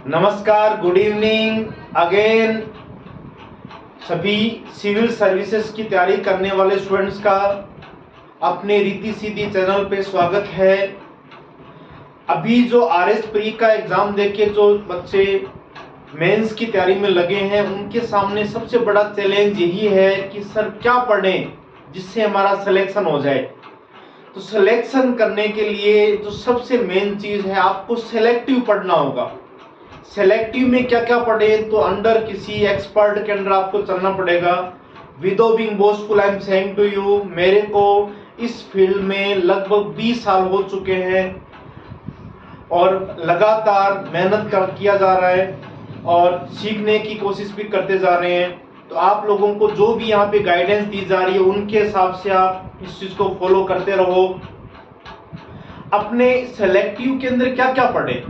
नमस्कार, good evening again. सभी civil services की तैयारी करने वाले स्टूडेंट्स का अपने रीति सीधी चैनल पे स्वागत है। अभी जो आरएस प्री का एग्जाम देके जो बच्चे मेंस की तैयारी में लगे हैं, उनके सामने सबसे बड़ा चैलेंज यही है कि सर क्या पढ़ें जिससे हमारा सिलेक्शन हो जाए। तो सिलेक्शन करने के लिए जो सबसे मेन चीज है, आपको सेलेक्टिव पढ़ना होगा। सेलेक्टिव में क्या क्या पढ़े, तो अंडर किसी एक्सपर्ट के अंडर आपको चलना पड़ेगा। Without being boastful I am saying to you, मेरे को इस फील्ड में लगभग 20 साल हो चुके हैं और लगातार मेहनत किया जा रहा है और सीखने की कोशिश भी करते जा रहे हैं। तो आप लोगों को जो भी यहाँ पे गाइडेंस दी जा रही है, उनके हिसाब से आप इस चीज को फॉलो करते रहो। अपने सेलेक्टिव के अंदर क्या क्या पढ़े,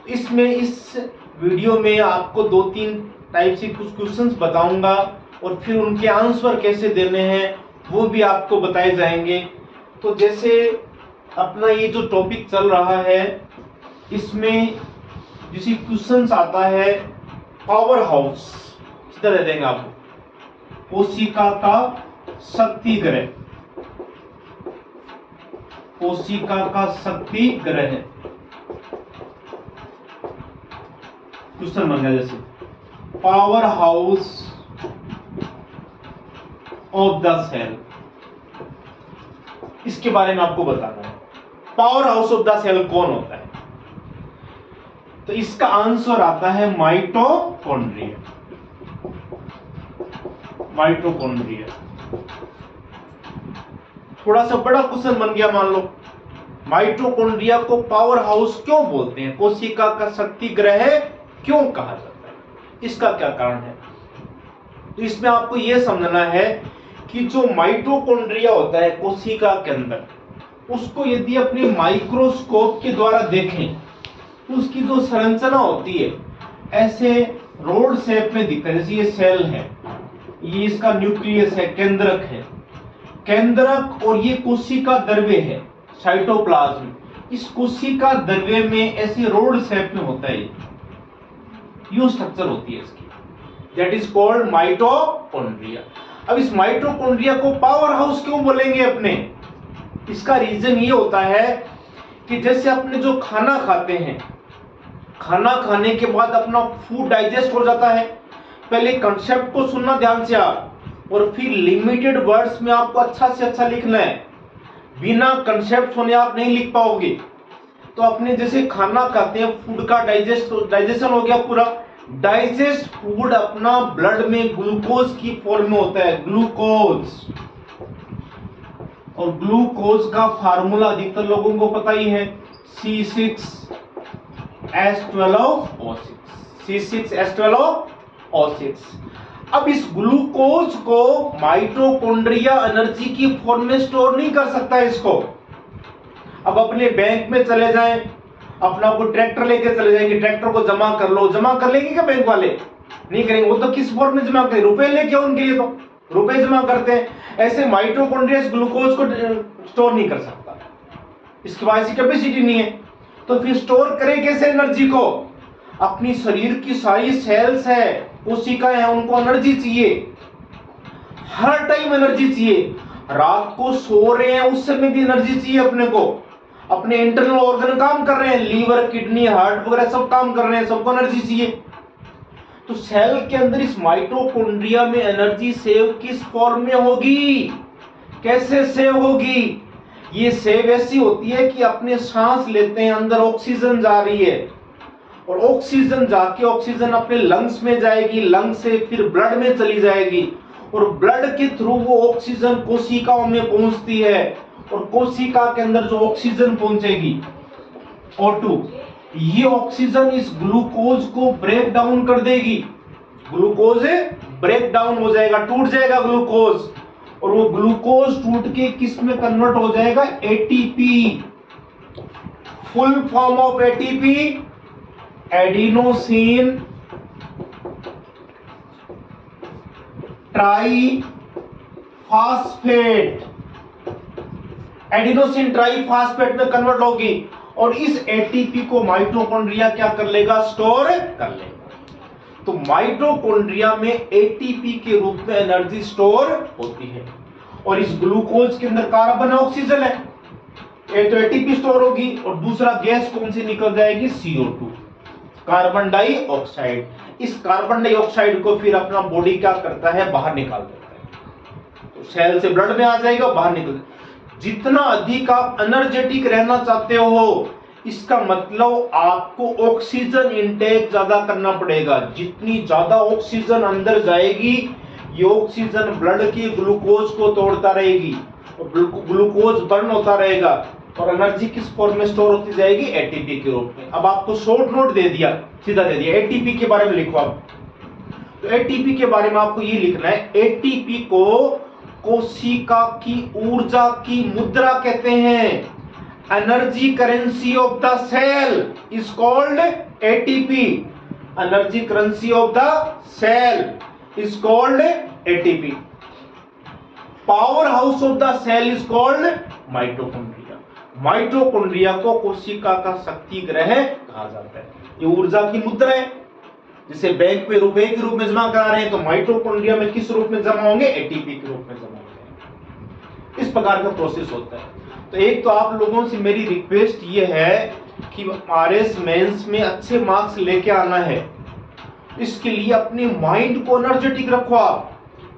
इसमें इस वीडियो में आपको 2-3 टाइप से कुछ क्वेश्चंस बताऊंगा और फिर उनके आंसर कैसे देने हैं वो भी आपको बताए जाएंगे। तो जैसे अपना ये जो टॉपिक चल रहा है, इसमें जैसे क्वेश्चंस आता है पावर हाउस, इस तरह देंगे आपको। कोशिका का शक्ति ग्रह, कोशिका का शक्ति ग्रह क्वेश्चन बन गया। जैसे power house of the cell, इसके बारे में आपको बताना है। Power house of the cell कौन होता है, तो इसका आंसर आता है माइटोकॉन्ड्रिया। माइटोकॉन्ड्रिया थोड़ा सा बड़ा क्वेश्चन बन गया। मान लो माइटोकॉन्ड्रिया को पावर हाउस क्यों बोलते हैं, कोशिका का शक्ति ग्रह क्यों कहा जाता है, इसका क्या कारण है। तो इसमें आपको यह समझना है कि जो माइटोकॉन्ड्रिया होता है कोशिका के अंदर, उसको यदि अपने माइक्रोस्कोप के द्वारा देखें तो उसकी जो संरचना होती है ऐसे रोड शेप में दिखता है। जैसे ये सेल है, ये इसका न्यूक्लियस है, केंद्रक है, केंद्रक, और ये कोशिका द्रव्य है साइटोप्लाज्म। इस कोशिका द्रव्य में ऐसे रोड शेप में होता है, यू स्ट्रक्चर होती है इसकी, दैट इज कॉल्ड माइटोकॉन्ड्रिया। अब इस माइटोकॉन्ड्रिया को पावर हाउस क्यों बोलेंगे अपने, इसका रीजन ये होता है कि जैसे अपने जो खाना खाते हैं, खाना खाने के बाद अपना फूड डाइजेस्ट हो जाता है। पहले कंसेप्ट को सुनना ध्यान से आप, और फिर लिमिटेड वर्ड्स में आपको अच्छा से अच्छा लिखना है। बिना कंसेप्ट सुने आप नहीं लिख पाओगे। तो अपने जैसे खाना खाते हैं, फूड का डाइजेशन हो गया पूरा। डाइजेस्ट फूड अपना ब्लड में ग्लूकोज की फॉर्म में होता है, ग्लूकोज। और ग्लूकोज का फार्मूला अधिकतर लोगों को पता ही है, C6H12O6, C6H12O6। अब इस ग्लूकोज को माइटोकॉन्ड्रिया एनर्जी की फॉर्म में स्टोर नहीं कर सकता इसको। अब अपने बैंक में चले जाएं, अपना कोई ट्रैक्टर लेके चले जाएंगे, ट्रैक्टर को जमा कर लो, जमा कर लेंगे क्या बैंक वाले, नहीं करेंगे। वो तो किस फॉर्म में जमा करेंगे, रुपए लेके उनके लिए तो रुपए जमा करते हैं। ऐसे माइटोकॉन्ड्रिया ग्लूकोज को स्टोर नहीं कर सकता, इसके पास ऐसी कैपेसिटी नहीं है। तो फिर स्टोर करे कैसे एनर्जी को, अपनी शरीर की सारी सेल्स है, कोशिकाएं हैं, उनको एनर्जी चाहिए, हर टाइम एनर्जी चाहिए। रात को सो रहे हैं उस समय भी एनर्जी चाहिए अपने को। अपने इंटरनल ऑर्गन काम कर रहे हैं, लीवर, किडनी, हार्ट वगैरह सब काम कर रहे हैं, सबको एनर्जी चाहिए। तो सेल के अंदर इस माइटोकॉन्ड्रिया में एनर्जी सेव किस फॉर्म में होगी, कैसे सेव होगी। ये सेव ऐसी होती है कि अपने सांस लेते हैं, अंदर ऑक्सीजन जा रही है, और ऑक्सीजन जाके ऑक्सीजन अपने लंग्स में जाएगी, लंग्स से फिर ब्लड में चली जाएगी, और ब्लड के थ्रू वो ऑक्सीजन कोशिकाओं में पहुंचती है, और कोशिका के अंदर जो ऑक्सीजन पहुंचेगी O2, ये ऑक्सीजन इस ग्लूकोज को ब्रेक डाउन कर देगी। ग्लूकोज ब्रेक डाउन हो जाएगा, टूट जाएगा ग्लूकोज, और वो ग्लूकोज टूट के किस में कन्वर्ट हो जाएगा, ATP. Full form of ATP adenosine triphosphate, adenosine triphosphate में कन्वर्ट होगी, और इस एटीपी को माइटोकॉन्ड्रिया क्या कर लेगा, स्टोर कर लेगा। तो माइटोकॉन्ड्रिया में एटीपी के रूप में एनर्जी स्टोर होती है और इस ग्लूकोज के अंदर कार्बन ऑक्सीजन है, एक तो एटीपी स्टोर होगी और दूसरा गैस कौन सी निकल जाएगी, CO2, कार्बन डाइऑक्साइड। इस कार्बन डाइऑक्साइड को फिर अपना बॉडी क्या करता है, बाहर निकाल देता है, तो सेल से ब्लड में आ जाएगा, बाहर निकल। जितना अधिक आप एनर्जेटिक रहना चाहते हो, इसका मतलब आपको ऑक्सीजन इंटेक ज्यादा करना पड़ेगा। जितनी ज्यादा ऑक्सीजन अंदर जाएगी, ये ऑक्सीजन ब्लड के ग्लूकोज को तोड़ता रहेगी और ग्लूकोज बर्न होता रहेगा और एनर्जी किस फॉर्म में स्टोर होती जाएगी, एटीपी के रूप में। अब आपको शॉर्ट नोट दे दिया, सीधा दे दिया, एटीपी के बारे में लिखो आप। तो एटीपी के बारे में आपको ये लिखना है, एटीपी को कोशिका की ऊर्जा की मुद्रा कहते हैं। Energy currency of the cell is called ATP. Energy currency of the cell is called ATP. Power house of the cell is called mitochondria. Mitochondria को कोशिका का शक्ति ग्रह कहा जाता है। ये ऊर्जा की मुद्रा है, जिसे बैंक में रुपए के रूप में जमा करा रहे हैं, तो माइटोकॉन्ड्रिया में किस रूप में जमा होंगे, एटीपी के रूप में जमा होंगे। इस प्रकार का प्रोसेस होता है। तो एक तो आप लोगों से मेरी रिक्वेस्ट ये है कि आरएस मेंस में अच्छे मार्क्स लेके आना है, इसके लिए अपने माइंड को एनर्जेटिक रखो आप।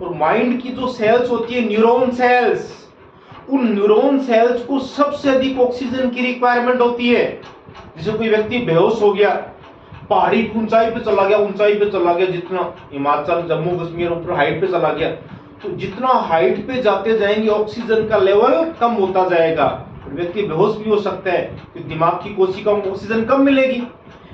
और माइंड की जो सेल्स होती है, न्यूरॉन सेल्स, उन न्यूरॉन सेल्स को सबसे अधिक ऑक्सीजन की रिक्वायरमेंट होती है। जैसे कोई व्यक्ति बेहोश हो गया, पहाड़ी ऊंचाई पे चला गया, जितना हिमाचल जम्मू कश्मीर ऊपर हाइट पे चला गया, तो जितना हाइट पे जाते जाएंगे ऑक्सीजन का लेवल कम होता जाएगा, व्यक्ति बेहोश भी हो सकता है, कि दिमाग की कोशिकाओं को ऑक्सीजन कम मिलेगी।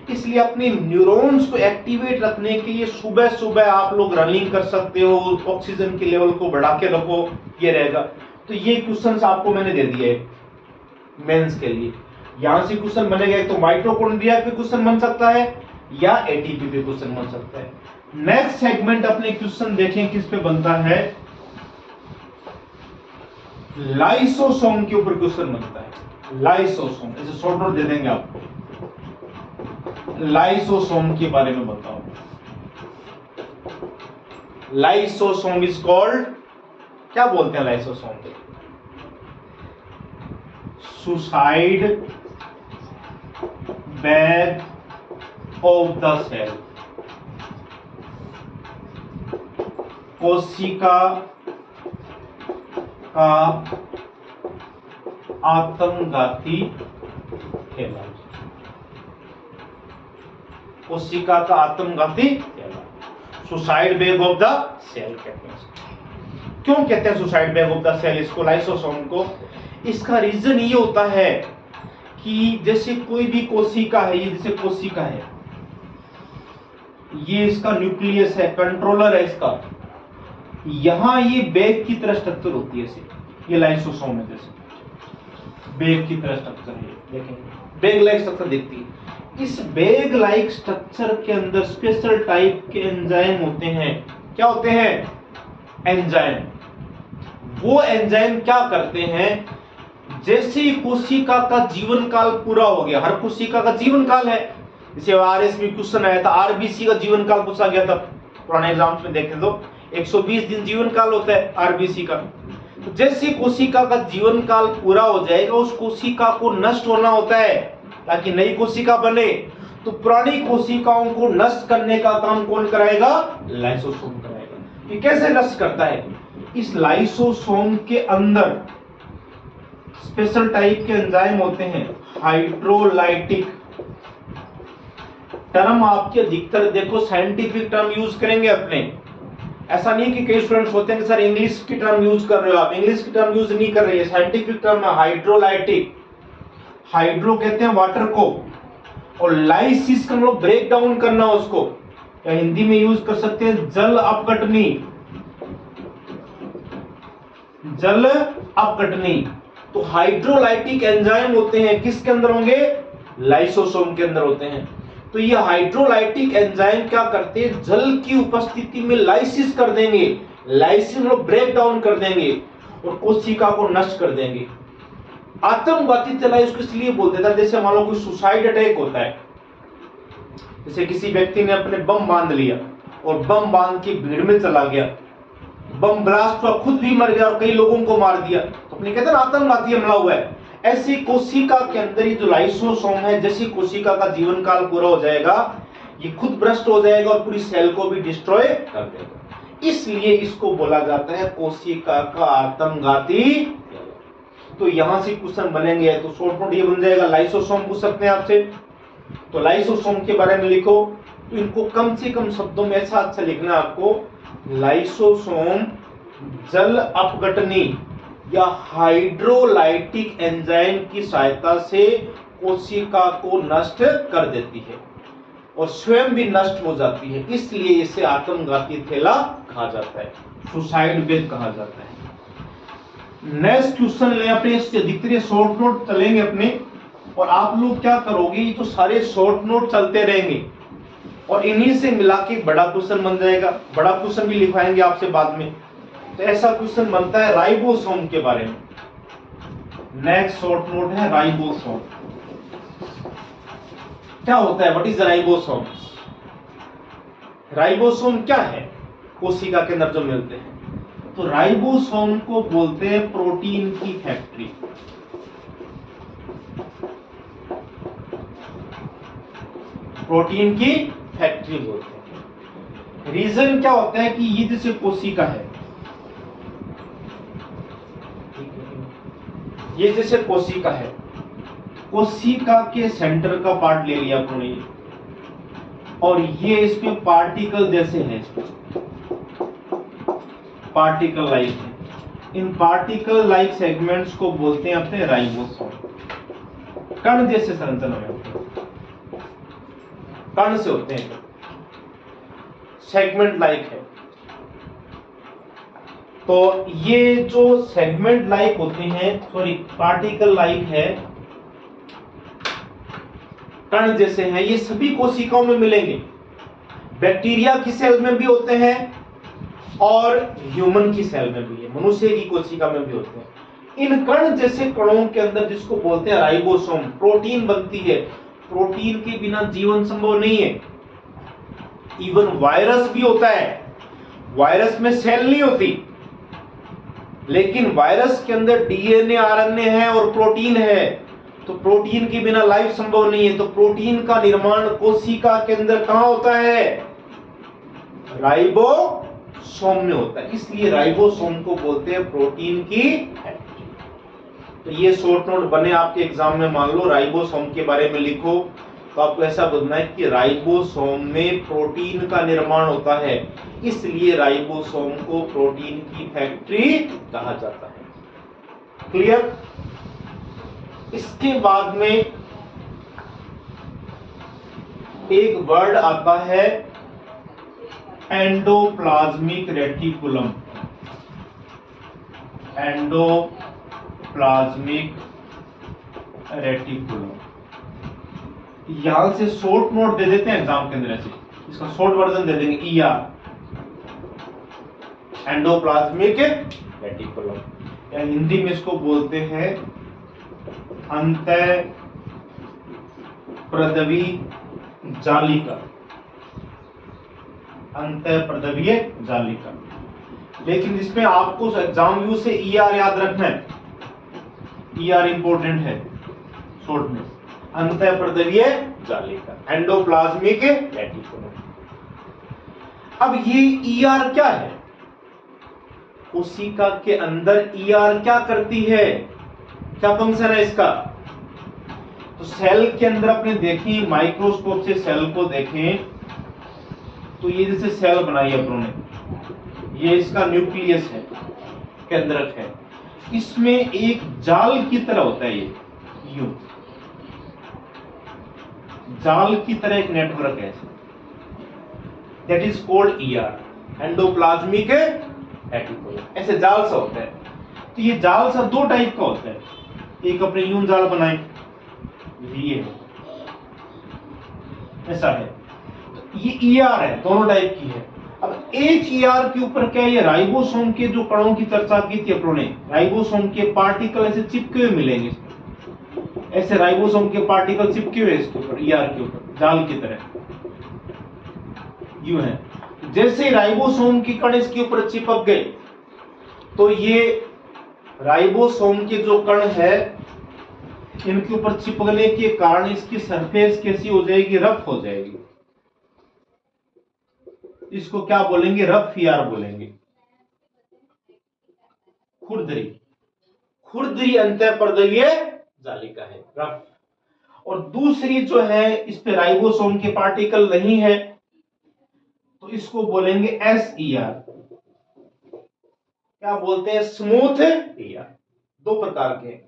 इसलिए अपने न्यूरॉन्स को एक्टिवेट रखने के लिए सुबह सुबह आप लोग रनिंग कर सकते हो, ऑक्सीजन के लेवल को बढ़ा के रखो, ये रहेगा। तो ये क्वेश्चंस आपको मैंने दे दिए मेंस के लिए। यहां से क्वेश्चन बनेगा, तो माइटोकॉन्ड्रिया पे क्वेश्चन बन सकता है या एटीपी पे क्वेश्चन बन सकता है। नेक्स्ट सेगमेंट अपने क्वेश्चन देखें किस पे बनता है, लाइसोसोम के ऊपर क्वेश्चन बनता है। लाइसोसोम, ऐसे शॉर्ट नोट दे देंगे आपको, लाइसोसोम के बारे में बताओ। लाइसोसोम इज कॉल्ड, क्या बोलते हैं लाइसोसोम को, suicide bag of the cell. कोशिका का आत्मघाती थैला। कोशिका का आत्मघाती थैला, suicide bag of the cell कहते हैं। क्यों कहते हैं suicide bag of the cell इसको, लाइसोसोम को? इसका रीजन ये होता है कि जैसे कोई भी कोशिका है, ये जैसे कोशिका है, ये इसका न्यूक्लियस है, कंट्रोलर है इसका, यहां ये बैग की तरह स्ट्रक्चर होती है ऐसे, ये लाइसोसोम है, जैसे बैग की तरह स्ट्रक्चर है, देखेंगे बैग लाइक स्ट्रक्चर दिखती है। इस बैग लाइक स्ट्रक्चर के अंदर स्पेशल टाइप के एंजाइम होते हैं। क्या होते हैं? एंजाइम। वो एंजाइम क्या करते हैं, जैसे ही कोशिका का जीवन काल पूरा हो गया, हर कोशिका का जीवन काल है, जैसे आरएस में क्वेश्चन आया था, आरबीसी का जीवन काल पूछा गया था पुराने एग्जाम्स में, देखें तो 120 दिन जीवन काल होता है आरबीसी का। तो जैसे कोशिका का जीवन काल पूरा हो जाएगा, उस कोशिका को नष्ट होना होता है ताकि नई कोशिका बने। तो पुरानी कोशिकाओं को नष्ट करने का काम कौन कराएगा? लाइसोसोम कराएगा। ये कैसे नष्ट करता है? इस लाइसोसोम के अंदर स्पेशल टाइप के एंजाइम होते हैं, हाइड्रोलाइटिक। टर्म आपके अधिकतर देखो साइंटिफिक टर्म यूज करेंगे अपने, ऐसा नहीं कि कई स्टूडेंट्स होते हैं कि सर इंग्लिश की टर्म यूज कर रहे हो, आप इंग्लिश की टर्म यूज नहीं कर रहे हैं, साइंटिफिक टर्म है हाइड्रोलाइटिक। हाइड्रो कहते हैं वाटर को, और लाइसिस का मतलब ब्रेक डाउन करना उसको, या हिंदी में यूज कर सकते हैं जल अपकटनी। जल अपकटनी। तो हाइड्रोलाइटिक एंजाइम होते हैं, किसके अंदर होंगे? लाइसोसोम के अंदर होते हैं। तो ये हाइड्रोलाइटिक एंजाइम क्या करते हैं? जल की उपस्थिति में लाइसिस कर देंगे, लाइसिस मतलब ब्रेक डाउन कर देंगे और कोशिका को नष्ट कर देंगे। आत्मघाती थैला इसको इसलिए बोलते थे, जैसे मान लो कोई सुसाइड अटैक होता है, जैसे किसी व्यक्ति ने अपने बम बांध लिया और बम बांध के भीड़ में चला गया, बम ब्लास्ट हुआ, खुद भी मर गया और कई लोगों को मार दिया, तो अपने कहते हैं ना आत्मघाती हमला हुआ है। ऐसी कोशिका के अंदर ये जो लाइसोसोम है, जैसी कोशिका का जीवन काल पूरा हो जाएगा ये खुद भ्रष्ट हो जाएगा और पूरी सेल को भी डिस्ट्रॉय कर देगा, इसलिए इसको बोला जाता है कोशिका का आत्मघाती। तो यहां से क्वेश्चन बनेंगे, तो शॉर्ट नोट ये बन जाएगा, लाइसोसोम पूछ सकते हैं आपसे, तो लाइसोसोम के बारे में लिखो, तो इनको कम से कम शब्दों में ऐसा अच्छा लिखना है आपको, लाइसोसोम जल अपघटनी या हाइड्रोलाइटिक एंजाइम की सहायता से कोशिका को नष्ट कर देती है और स्वयं भी नष्ट हो जाती है, इसलिए इसे आत्मघाती थैला कहा जाता है, सुसाइड बेद कहा जाता है। नेक्स्ट क्वेश्चन ले अपने, इसके अधिकतर शॉर्ट नोट चलेंगे अपने, और आप लोग क्या करोगे, ये तो सारे शॉर्ट नोट चलते रहेंगे और इन्हीं से मिला के बड़ा क्वेश्चन बन जाएगा, बड़ा क्वेश्चन भी लिखवाएंगे आपसे बाद में। तो ऐसा क्वेश्चन बनता है राइबोसोम के बारे में। नेक्स्ट शॉर्ट नोट है राइबोसोम। क्या होता है, व्हाट इज राइबोसोम? राइबोसोम क्या है कोशिका के अंदर जो मिलते हैं, तो राइबोसोम को बोलते हैं प्रोटीन की फैक्ट्री। प्रोटीन की फैक्ट्री बोलते हैं। रीजन क्या होता है कि ये जैसे कोशिका है, ये जैसे कोशिका है, कोशिका के सेंटर का पार्ट ले लिया आपने, और ये इसमें पार्टिकल जैसे हैं, पार्टिकल लाइक है, इन पार्टिकल लाइक सेगमेंट्स को बोलते हैं अपने राइबोसोम। कण जैसे संरचना में, कण से होते हैं, सेगमेंट लाइक है। तो ये जो सेगमेंट लाइक होते हैं, सॉरी पार्टिकल लाइक है, कण जैसे हैं, ये सभी कोशिकाओं में मिलेंगे। बैक्टीरिया की सेल में भी होते हैं और ह्यूमन की सेल में भी है, मनुष्य की कोशिका में भी होते हैं। इन कण जैसे कणों के अंदर, जिसको बोलते हैं राइबोसोम, प्रोटीन बनती है। प्रोटीन के बिना जीवन संभव नहीं है। इवन वायरस भी होता है, वायरस में सेल नहीं होती, लेकिन वायरस के अंदर डीएनए, आरएनए है और प्रोटीन है, तो प्रोटीन के बिना लाइफ संभव नहीं है। तो प्रोटीन का निर्माण कोशिका के अंदर कहां होता है? राइबोसोम में होता है, इसलिए राइबोसोम को बोलते हैं प्रोटीन की फैक्ट्री। तो ये शॉर्ट नोट बने आपके एग्जाम में, मान लो राइबोसोम के बारे में लिखो, तो आपको ऐसा बोलना है कि राइबोसोम में प्रोटीन का निर्माण होता है, इसलिए राइबोसोम को प्रोटीन की फैक्ट्री कहा जाता है। क्लियर? इसके बाद में एक वर्ड आता है एंडोप्लाज्मिक रेटिकुलम। एंडोप्लाज्मिक रेटिकुलम, यहां से शॉर्ट नोट दे देते हैं एग्जाम के अंदर, ऐसे इसका शॉर्ट वर्जन दे देंगे ईआर, एंडोप्लाज्मिक रेटिकुलम, या हिंदी में इसको बोलते हैं अंतःप्रदवीय जालिका। अंतःप्रदवीय जालिका, लेकिन इसमें आपको एग्जाम व्यू से ईआर याद रखना है, ईआर इंपॉर्टेंट है शॉर्ट में। अंतःप्रदवीय जालिका, एंडोप्लाज्मिक रेटिकुलम। अब ये ईआर क्या है? कोशिका के अंदर ईआर क्या करती है, क्या फंक्शन है इसका? तो सेल के अंदर अपने देखें, माइक्रोस्कोप से सेल को देखें, तो ये जैसे सेल बनाई अपन ने, ये इसका न्यूक्लियस है, केंद्रक है, इसमें एक जाल की तरह होता है, ये यूं जाल की तरह एक नेटवर्क है, that is called ER, endoplasmic reticulum. ऐसे जाल सा होता है। तो ये जाल सा दो टाइप का होता है, एक अपने यूं जाल बनाए, ये है, ऐसा है, तो ये ईआर है, दोनों टाइप की है। अब एक ईआर के ऊपर क्या, ये राइबोसोम के जो कणों की चर्चा की थी अपनों ने, राइबोसोम के पार्टिकल ऐसे चिपके हुए मिलेंगे, ऐसे राइबोसोम के पार्टिकल चिपके हुए इसके ऊपर, ईआर के ऊपर जाल की तरह यूं है। जैसे राइबोसोम की कण इसके ऊपर चिपक गए तो ये राइबोसोम के जो कण है इनके ऊपर चिपकने के कारण इसकी सरफेस कैसी हो जाएगी, रफ हो जाएगी। इसको क्या बोलेंगे, रफ ईआर बोलेंगे। खुरदरी, खुरदरी अंतःपर्दवीय जालिका है, रफ। और दूसरी जो है इस पे राइबोसोम के पार्टिकल नहीं है तो इसको बोलेंगे एसईआर। क्या बोलते हैं, स्मूथ ईआर। दो प्रकार के।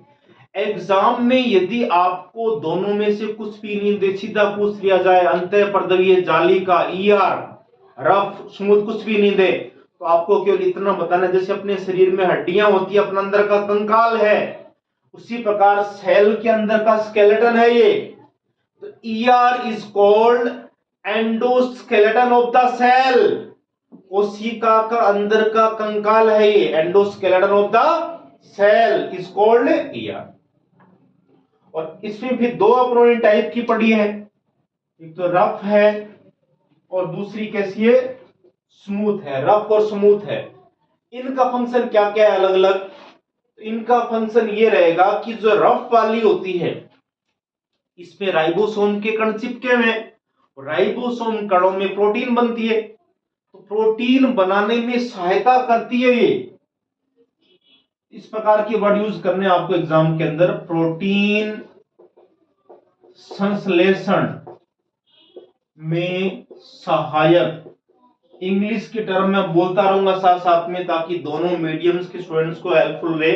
एग्जाम में यदि आपको दोनों में से कुछ भी नहीं दे, सीधा पूछ लिया जाए अंतःपर्दवीय जालिका ईआर रफ स्मूथ कुछ भी नहीं दे, तो आपको केवल इतना बताना जैसे अपने शरीर में हड्डियां होती है, अपना अंदर का कंकाल है, उसी प्रकार सेल के अंदर का स्केलेटन है ये। तो ER is called endoskeleton of the cell. कोशिका का अंदर का कंकाल है ये, endoskeleton of the cell is called ER. और इसमें भी दो अप्रोनिन टाइप की पड़ी है, एक तो रफ है और दूसरी कैसी है, स्मूथ है। रफ और स्मूथ है। इनका फंक्शन क्या क्या है अलग अलग। इनका फंक्शन ये रहेगा कि जो रफ वाली होती है इसमें राइबोसोम के कण चिपके हुए हैं, राइबोसोम कणों में प्रोटीन बनती है, तो प्रोटीन बनाने में सहायता करती है ये। इस प्रकार की वर्ड यूज करने आपको एग्जाम के अंदर, प्रोटीन संश्लेषण में सहायक। इंग्लिश के टर्म में बोलता रहूंगा साथ साथ में ताकि दोनों मीडियम्स के स्टूडेंट्स को हेल्पफुल रहे।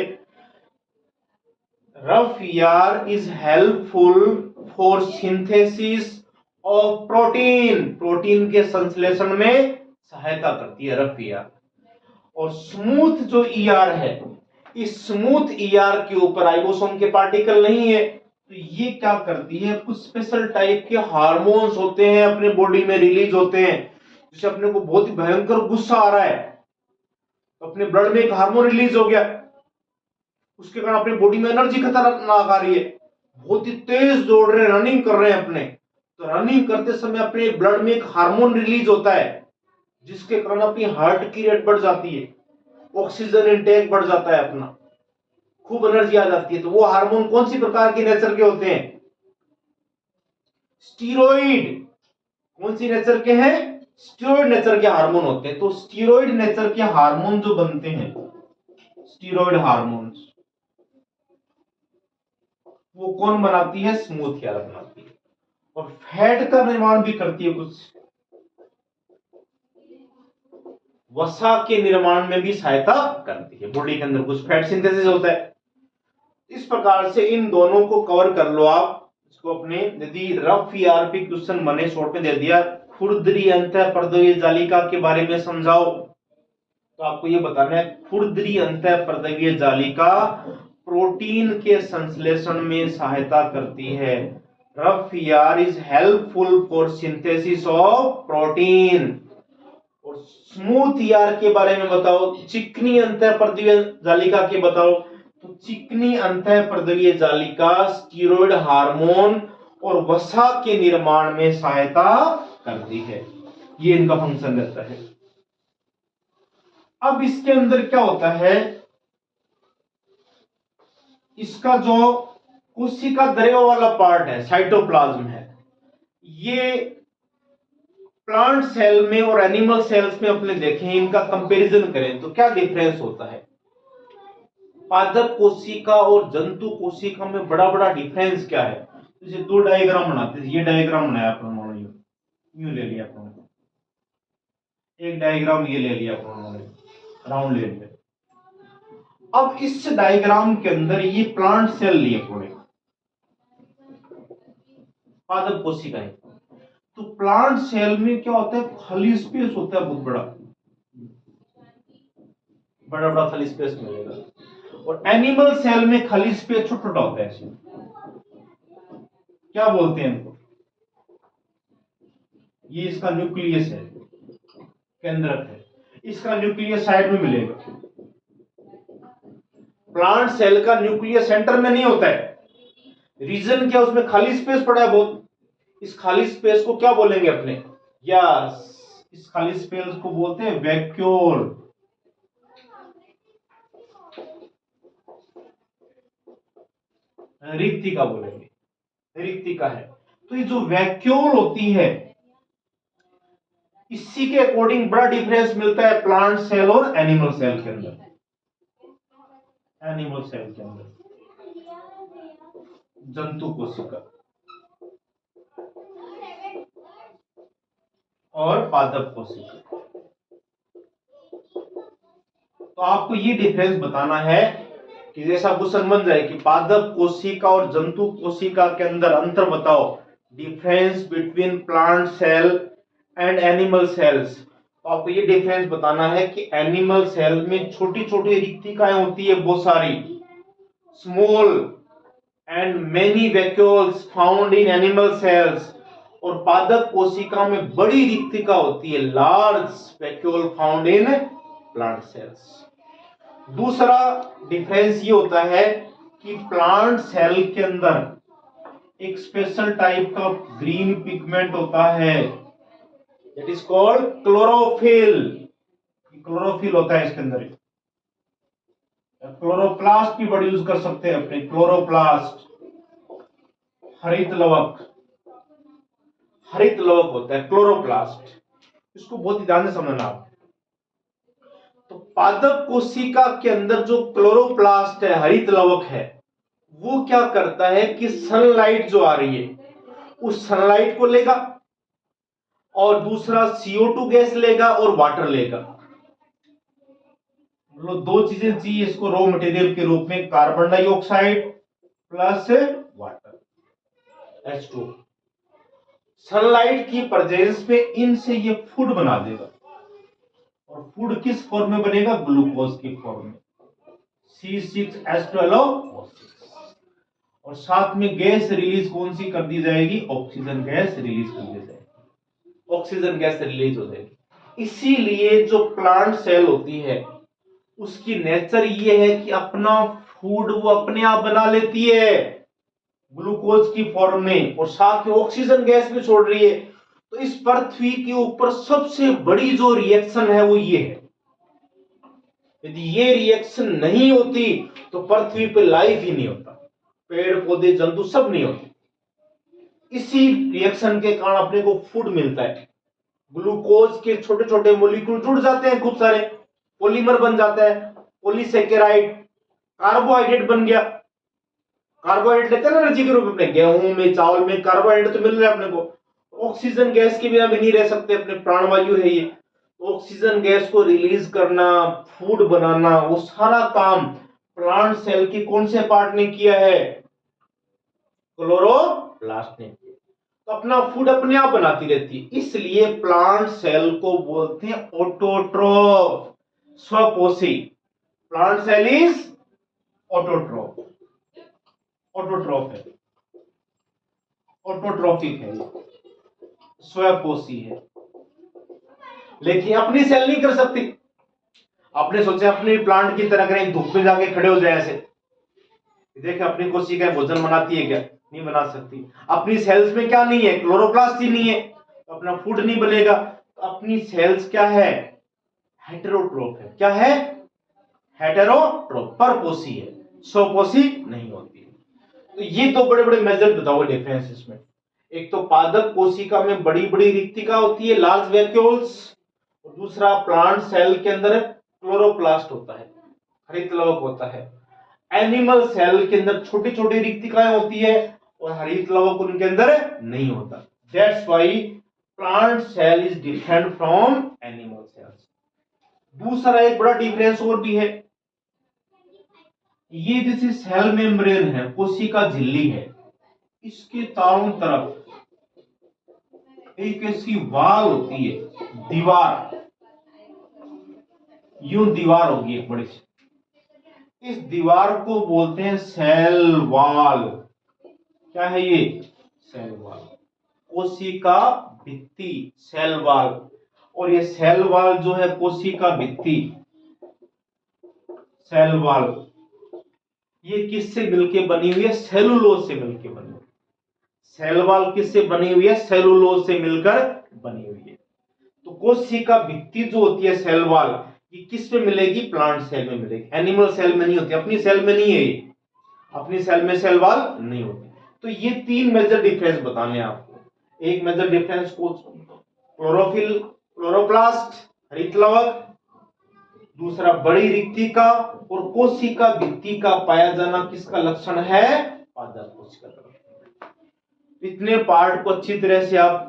Rough ER is helpful for synthesis of protein, protein के संश्लेषण में सहायता करती है रफ ईआर। और स्मूथ जो ईआर है, इस स्मूथ ईआर के ऊपर राइबोसोम के पार्टिकल नहीं है, तो ये क्या करती है, कुछ स्पेशल टाइप के हार्मोन्स होते हैं अपने बॉडी में रिलीज होते हैं। जैसे अपने को बहुत ही भयंकर गुस्सा आ रहा है तो अपने ब्लड में एक हार्मोन रिलीज हो गया, उसके कारण अपनी बॉडी में एनर्जी खतरनाक आ रही है, बहुत ही तेज दौड़ रहे हैं, रनिंग कर रहे हैं अपने, तो रनिंग करते समय अपने ब्लड में एक हार्मोन रिलीज होता है जिसके कारण अपनी हार्ट की रेट बढ़ जाती है, ऑक्सीजन इंटेक बढ़ जाता है अपना, खूब एनर्जी आ जाती है। तो वो हार्मोन कौन सी प्रकार के नेचर के होते हैं, स्टीरॉइड। कौन सी नेचर के हैं, स्टीरॉइड नेचर के हार्मोन होते हैं। तो स्टीरॉइड नेचर के हार्मोन जो बनते हैं, स्टीरॉइड हार्मोन्स, वो कौन बनाती है, स्मूथ ईआर बनाती है। और फैट का निर्माण भी करती है, कुछ वसा के निर्माण में भी सहायता करती है। बॉडी के अंदर कुछ फैट सिंथेसिस होता है। इस प्रकार से इन दोनों को कवर कर लो आप। इसको अपने यदि रफ ईआर पे क्वेश्चन बने, शॉर्ट में दे दिया खुरदरी अंतःपर्दवीय जालिका के बारे में समझाओ, तो आपको ये बताना है खुरदरी अंतःपर्दवीय जालिका प्रोटीन के संश्लेषण में सहायता करती है। Rough ER is helpful for synthesis of protein. और स्मूथ ईआर के बारे में बताओ, चिकनी अंतःपर्दवीय जालिका के बताओ। तो चिकनी अंतःपर्दवीय जालिका स्टीरॉइड हार्मोन और वसा के निर्माण में सहायता करती है, ये इनका फंक्शन रहता है। अब इसके अंदर क्या होता है, इसका जो कोशिका द्रव्य वाला पार्ट है, साइटोप्लाज्म है, ये प्लांट सेल में और एनिमल सेल्स में अपने देखें, इनका कंपैरिजन करें तो क्या डिफरेंस होता है। पादप कोशिका और जंतु कोशिका में बड़ा बड़ा डिफरेंस क्या है। जैसे दो डायग्राम बनाते हैं, ये डायग्राम बनाया अपन ने, यूं ले लिया अपन, एक डायग्राम ये ले लिया अपन ने, राउंड ले लिया। अब इस डायग्राम के अंदर ये प्लांट सेल लिए पूरे, पादप कोशिका है। तो प्लांट सेल में क्या होता है, खाली स्पेस होता है बहुत बड़ा, बड़ा बड़ा खाली स्पेस मिलेगा। और एनिमल सेल में खाली स्पेस छोटा छोटा होता है। क्या बोलते हैं इनको, ये इसका न्यूक्लियस है, केंद्रक है, इसका न्यूक्लियस साइड में मिलेगा। प्लांट सेल का न्यूक्लियस सेंटर में नहीं होता है, रीजन क्या, उसमें खाली स्पेस पड़ा है बहुत। इस खाली स्पेस को क्या बोलेंगे अपने? यस, इस खाली स्पेस को बोलते हैं वैक्यूल। रिक्तिका बोलेंगे, रिक्तिका है। तो ये जो वैक्यूल होती है, इसी के अकॉर्डिंग बड़ा डिफरेंस मिलता है प्लांट सेल और एनिमल सेल के अंदर। एनिमल सेल के अंदर जंतु कोशिका और पादप कोशिका। तो आपको ये डिफरेंस बताना है कि जैसा आपको समझ जाए कि पादप कोशिका और जंतु कोशिका के अंदर अंतर बताओ, difference between plant cell and animal cells. तो आपको ये डिफरेंस बताना है कि एनिमल सेल में छोटी छोटी रिक्तिकाएं होती है बहुत सारी, small and many vacuoles found in animal cells, और पादप कोशिका में बड़ी रिक्तिका होती है, large vacuole found in plant cells. दूसरा डिफरेंस ये होता है कि प्लांट सेल के अंदर एक स्पेशल टाइप का ग्रीन पिगमेंट होता है, it is called chlorophyll. Chlorophyll होता है इसके अंदर। क्लोरोप्लास्ट भी बड़ी यूज कर सकते हैं अपने, क्लोरोप्लास्ट, हरित लवक, हरित लवक होता है क्लोरोप्लास्ट। इसको बहुत ही ध्यान से समझना आप। तो पादप कोशिका के अंदर जो क्लोरोप्लास्ट है, हरित लवक है, वो क्या करता है कि सनलाइट जो आ रही है उस सनलाइट को लेगा और दूसरा CO2 गैस लेगा और वाटर लेगा। मतलब दो चीजें चाहिए इसको रॉ मटेरियल के रूप में, carbon dioxide plus water, H2। Sunlight की प्रेजेंस में इनसे ये फूड बना देगा, और फूड किस फॉर्म में बनेगा? ग्लूकोज की फॉर्म में, C6H12O6। और साथ में गैस रिलीज कौन सी कर दी जाएगी? ऑक्सीजन गैस रिलीज कर दी जाएगी, ऑक्सीजन गैस रिलीज हो जाएगी। इसीलिए जो प्लांट सेल होती है उसकी नेचर ये है कि अपना फूड वो अपने आप बना लेती है ग्लूकोज की फॉर्म में, और साथ में ऑक्सीजन गैस भी छोड़ रही है। तो इस पृथ्वी के ऊपर सबसे बड़ी जो रिएक्शन है वो ये है। यदि ये रिएक्शन नहीं होती तो पृथ्वी पे लाइफ ही नहीं होता, पेड़ पौधे जंतु सब नहीं होते। इसी रिएक्शन के कारण अपने को फूड मिलता है, ग्लूकोज के छोटे छोटे मॉलिक्यूल जुड़ जाते हैं, खूब सारे पॉलीमर बन जाता है, पॉलीसेकेराइड, कार्बोहाइड्रेट बन गया। कार्बोहाइड्रेट लेते हैं ना एनर्जी के रूप में, गेहूं में, चावल में कार्बोहाइड्रेट तो मिल रहा है अपने को। ऑक्सीजन गैस के बिना भी नहीं रह सकते, अपने प्राणवायु है ये। ऑक्सीजन गैस को रिलीज करना, फूड बनाना, वो सारा काम प्लांट सेल के कौन से पार्ट ने किया है? क्लोरोप्लास्ट ने। तो अपना फूड अपने आप बनाती रहती है, इसलिए प्लांट सेल को बोलते हैं ऑटोट्रोफ, स्वपोषी। Plant cell is autotroph, autotroph है, ऑटोट्रोफिक है, स्वपोषी है। लेकिन अपनी सेल नहीं कर सकती। आपने सोचा अपने प्लांट की तरह करें, धूप में जाके खड़े हो जाए ऐसे, देखे अपनी कोशिकाएं भोजन बनाती है क्या? नहीं बना सकती। अपनी सेल्स में क्या नहीं है? क्लोरोप्लास्ट ही नहीं है, तो अपना फूड नहीं बनेगा। तो अपनी सेल्स क्या है? हेटेरोट्रोफ है। क्या है? हेटेरोट्रोफ, परपोषी है, स्वपोषी नहीं होती। तो ये दो बड़े बड़े मेजर बताओ डिफरेंस इसमें। एक तो पादप कोशिका में बड़ी बड़ी रिक्तिका होती है, लार्ज वैक्यूल्स, और दूसरा प्लांट सेल के अंदर क्लोरोप्लास्ट होता है, हरित लवक होता है। एनिमल सेल के अंदर छोटी छोटी रिक्तिकाएं होती है और हरित लवक उनके अंदर नहीं होता। That's why plant cell is different from animal cells. दूसरा एक बड़ा डिफरेंस और भी है, ये जैसे सेल मेम्ब्रेन है, कोशिका झिल्ली है, इसके चारों तरफ एक ऐसी वाल होती है, दीवार, यूं दीवार होगी एक बड़ी सी, इस दीवार को बोलते हैं सेल वॉल। क्या है ये? सेल वॉल, कोशिका भित्ति, सेल वॉल। और ये सेल वॉल जो है, कोशिका भित्ति, सेल वॉल, ये किससे मिलके बनी हुई है? सेलुलोज से मिलके बनी हुई है। सेल वॉल किससे बनी हुई है? सेलुलोज से मिलकर बनी हुई है। तो कोशिका भित्ति जो होती है सेल वॉल, ये किस में मिलेगी? प्लांट सेल में मिलेगी, एनिमल सेल में नहीं होती, अपनी सेल में नहीं है ये, अपनी सेल में सेल वॉल नहीं होती। तो ये तीन मेजर डिफरेंस बताने आपको। एक मेजर डिफरेंस को क्लोरोफिल, क्लोरोप्लास्ट, हरितलवक, दूसरा बड़ी रिक्तिका, और कोशिका भित्ति का पाया जाना किसका लक्षण है? पादप कोशिका का। इतने पार्ट को अच्छी तरह से आप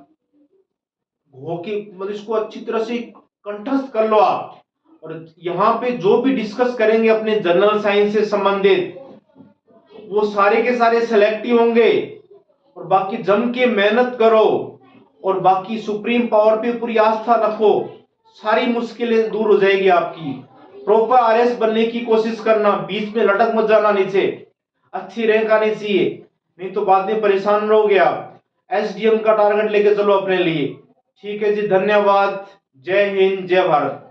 मतलब इसको अच्छी तरह से कंठस्थ कर लो आप। और यहाँ पे जो भी डिस्कस करेंगे अपने जनरल साइंस से संबंधित, वो सारे के सारे सिलेक्टिव होंगे। और बाकी जम के मेहनत करो, और बाकी सुप्रीम पावर पे पूरी आस्था रखो, सारी मुश्किलें दूर हो जाएगी आपकी। प्रॉपर आरएस बनने की कोशिश करना, बीच में लटक मत जाना नीचे, अच्छी रैंक आनी चाहिए, नहीं तो बाद में परेशान रहोगे आप। एसडीएम का टारगेट लेके चलो अपने लिए। ठीक है जी, धन्यवाद। जय हिंद, जय भारत।